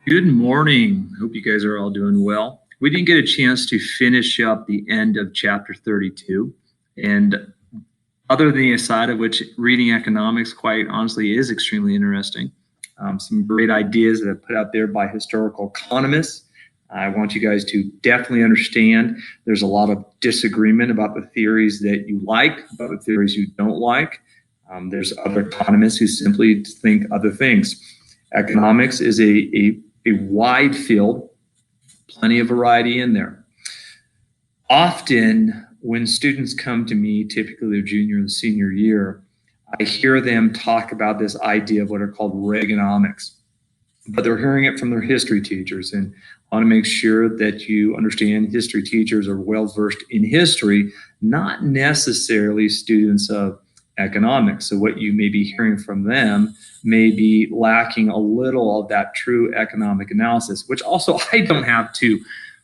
Good morning. Hope you guys are all doing well. We didn't get a chance to finish up the end of chapter 32. And other than the aside of which reading economics, quite honestly, is extremely interesting. Some great ideas that are put out there by historical economists. I want you guys to definitely understand there's a lot of disagreement about the theories that you like, about the theories you don't like. There's other economists who simply think other things. Economics is a wide field, plenty of variety in there. Often when students come to me, typically their junior and senior year, I hear them talk about this idea of what are called Reaganomics, but they're hearing it from their history teachers. And I want to make sure that you understand history teachers are well versed in history, not necessarily students of economics. So what you may be hearing from them may be lacking a little of that true economic analysis, which also I don't have to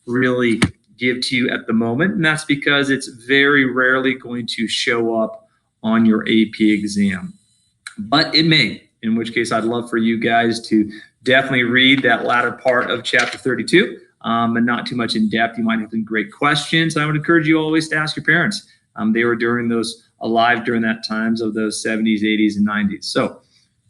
really give to you at the moment. And that's because it's very rarely going to show up on your AP exam. But it may, in which case I'd love for you guys to definitely read that latter part of chapter 32, and not too much in depth. You might have some great questions. I would encourage you always to ask your parents. They were alive during that times of those 70s, 80s, and 90s. So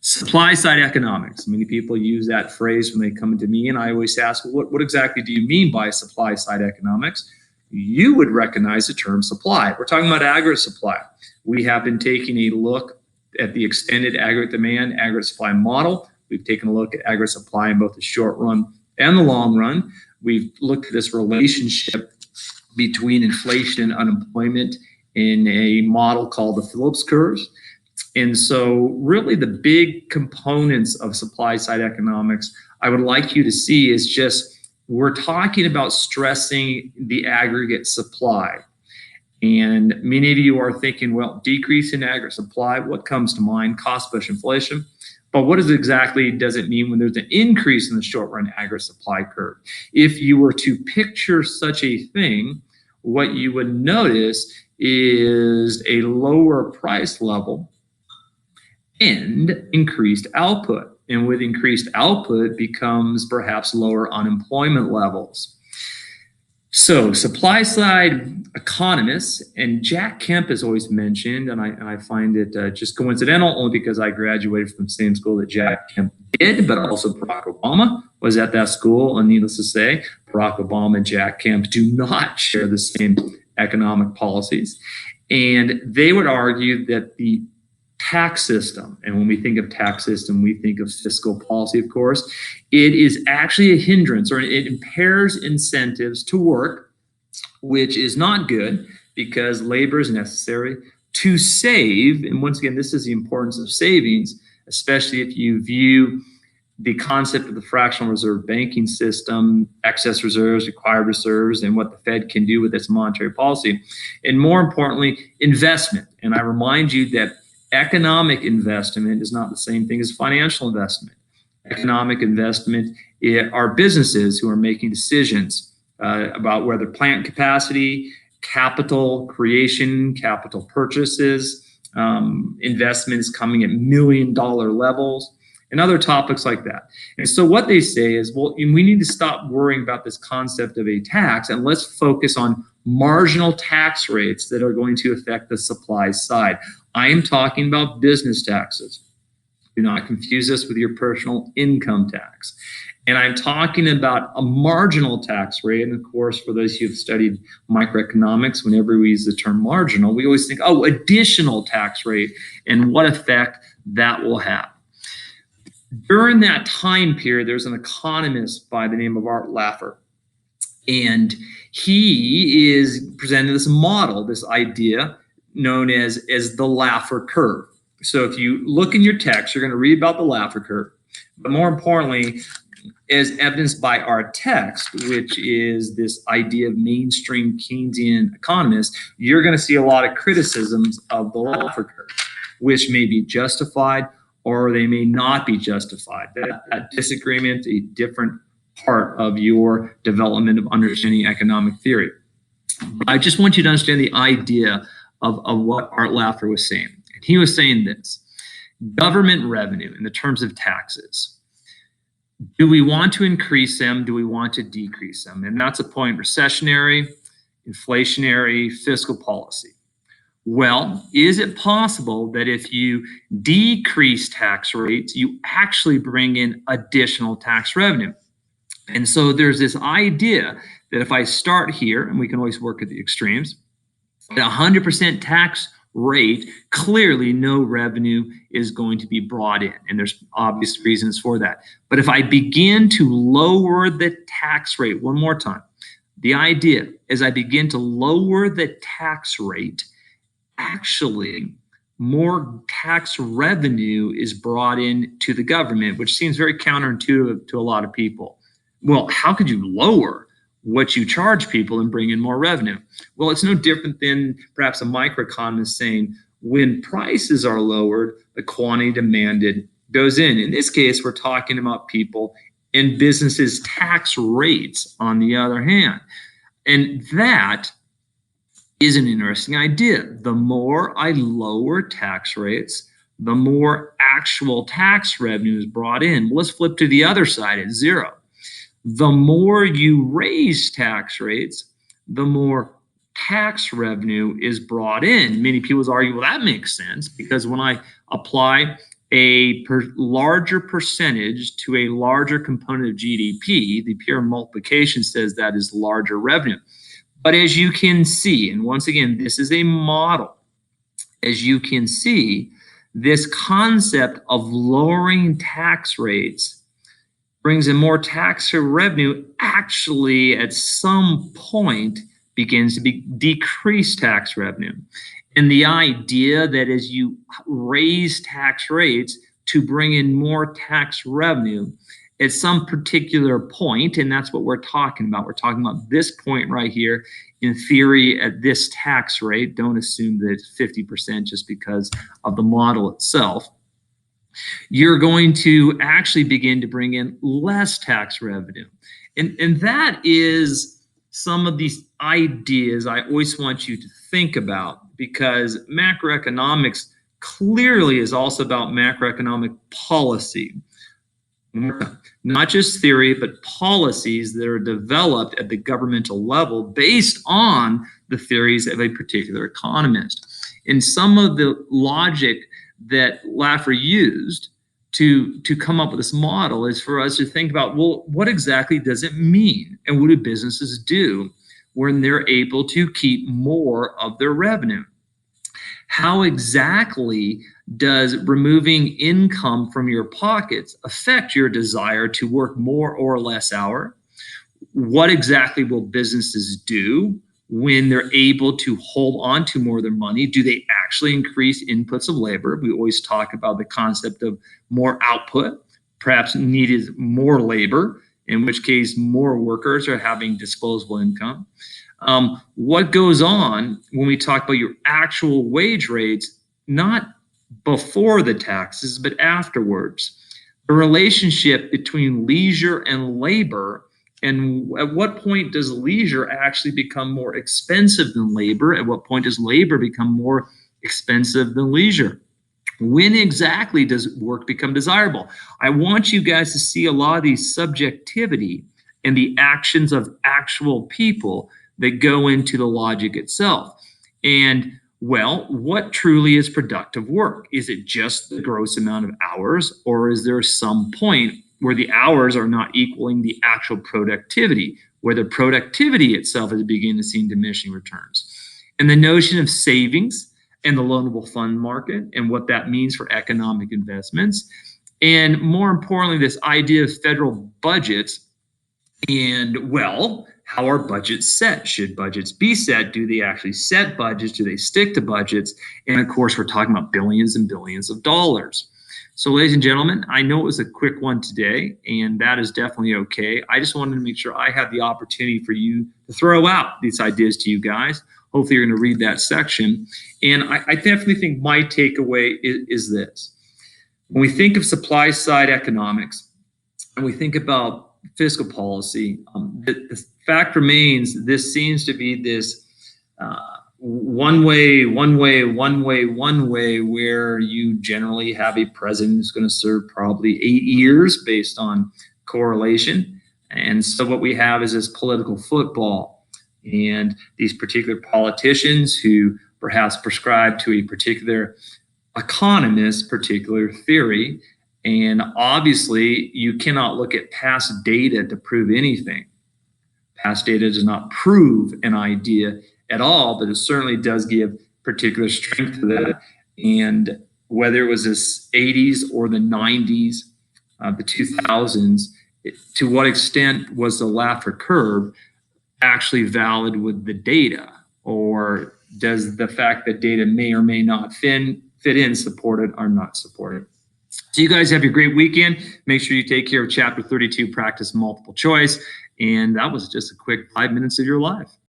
supply side economics. Many people use that phrase when they come to me, and I always ask, what exactly do you mean by supply side economics? You would recognize the term supply. We're talking about aggregate supply. We have been taking a look at the extended aggregate demand, aggregate supply model. We've taken a look at aggregate supply in both the short run and the long run. We've looked at this relationship between inflation and unemployment in a model called the Phillips curves. And so really the big components of supply side economics I would like you to see is just we're talking about stressing the aggregate supply. And many of you are thinking, well, decrease in aggregate supply, what comes to mind? Cost push inflation. But what exactly does it mean when there's an increase in the short run aggregate supply curve? If you were to picture such a thing, what you would notice is a lower price level and increased output. And with increased output becomes perhaps lower unemployment levels. So supply side economists, and Jack Kemp is always mentioned, and I find it just coincidental only because I graduated from the same school that Jack Kemp did, but also Barack Obama was at that school. And needless to say, Barack Obama and Jack Kemp do not share the same economic policies. And they would argue that the tax system, and when we think of tax system, we think of fiscal policy, of course, it is actually a hindrance, or it impairs incentives to work, which is not good because labor is necessary to save. And once again, this is the importance of savings, especially if you view the concept of the fractional reserve banking system, excess reserves, required reserves, and what the Fed can do with its monetary policy. And more importantly, investment. And I remind you that economic investment is not the same thing as financial investment. Economic investment are businesses who are making decisions about whether plant capacity, capital creation, capital purchases, investments coming at $1 million levels, and other topics like that. And so what they say is, well, we need to stop worrying about this concept of a tax, and let's focus on marginal tax rates that are going to affect the supply side. I am talking about business taxes. Do not confuse this with your personal income tax. And I'm talking about a marginal tax rate. And of course, for those who have studied microeconomics, whenever we use the term marginal, we always think, oh, additional tax rate and what effect that will have. During that time period, there's an economist by the name of Art Laffer. And he is presenting this model, this idea known as the Laffer curve. So if you look in your text, you're going to read about the Laffer curve. But more importantly, as evidenced by our text, which is this idea of mainstream Keynesian economists, you're going to see a lot of criticisms of the Laffer curve, which may be justified or they may not be justified. That disagreement, a different part of your development of understanding economic theory. I just want you to understand the idea of what Art Laffer was saying. And he was saying this: government revenue in the terms of taxes Do we want to increase them? Do we want to decrease them? And that's a point: recessionary, inflationary, fiscal policy. Well, is it possible that if you decrease tax rates, you actually bring in additional tax revenue? And so there's this idea that if I start here, and we can always work at the extremes, at 100% tax rate, clearly no revenue is going to be brought in. And there's obvious reasons for that. But if I begin to lower the tax rate, one more time, the idea is I begin to lower the tax rate, actually more tax revenue is brought in to the government, which seems very counterintuitive to a lot of people. Well, how could you lower what you charge people and bring in more revenue? Well, it's no different than perhaps a microeconomist saying when prices are lowered, the quantity demanded goes in. In this case, we're talking about people and businesses' tax rates on the other hand. And that is an interesting idea. The more I lower tax rates, the more actual tax revenue is brought in. Well, let's flip to the other side at zero. The more you raise tax rates, the more tax revenue is brought in. Many people argue, well, that makes sense because when I apply a larger percentage to a larger component of GDP, the pure multiplication says that is larger revenue. But as you can see, and once again, this is a model, as you can see, this concept of lowering tax rates brings in more tax revenue, actually at some point begins to decrease tax revenue. And the idea that as you raise tax rates to bring in more tax revenue at some particular point, and that's what we're talking about. We're talking about this point right here. In theory, at this tax rate, don't assume that it's 50% just because of the model itself. You're going to actually begin to bring in less tax revenue. And that is some of these ideas I always want you to think about, because macroeconomics clearly is also about macroeconomic policy. Not just theory, but policies that are developed at the governmental level based on the theories of a particular economist. And some of the logic that Laffer used to come up with this model is for us to think about, well, what exactly does it mean? And what do businesses do when they're able to keep more of their revenue? How exactly does removing income from your pockets affect your desire to work more or less hour? What exactly will businesses do when they're able to hold on to more of their money? Do they actually increase inputs of labor? We always talk about the concept of more output, perhaps needed more labor, in which case more workers are having disposable income. What goes on when we talk about your actual wage rates, not before the taxes, but afterwards? The relationship between leisure and labor, and at what point does leisure actually become more expensive than labor? At what point does labor become more expensive than leisure? When exactly does work become desirable? I want you guys to see a lot of these subjectivity and the actions of actual people that go into the logic itself. And well, what truly is productive work? Is it just the gross amount of hours, or is there some point where the hours are not equaling the actual productivity, where the productivity itself is beginning to see diminishing returns? And the notion of savings and the loanable fund market and what that means for economic investments. And more importantly, this idea of federal budgets and, well, how are budgets set? Should budgets be set? Do they actually set budgets? Do they stick to budgets? And of course, we're talking about billions and billions of dollars. So ladies and gentlemen, I know it was a quick one today, and that is definitely okay. I just wanted to make sure I had the opportunity for you to throw out these ideas to you guys. Hopefully you're going to read that section. And I definitely think my takeaway is this. When we think of supply side economics and we think about fiscal policy, the fact remains this seems to be this one way, where you generally have a president who's going to serve probably 8 years based on correlation. And so what we have is this political football, and these particular politicians who perhaps prescribe to a particular economist's particular theory. And obviously, you cannot look at past data to prove anything. Past data does not prove an idea at all, but it certainly does give particular strength to that. And whether it was the 80s or the 90s, the 2000s, to what extent was the Laffer curve actually valid with the data? Or does the fact that data may or may not fit in support it or not support it? So you guys have a great weekend. Make sure you take care of Chapter 32, practice multiple choice. And that was just a quick 5 minutes of your life.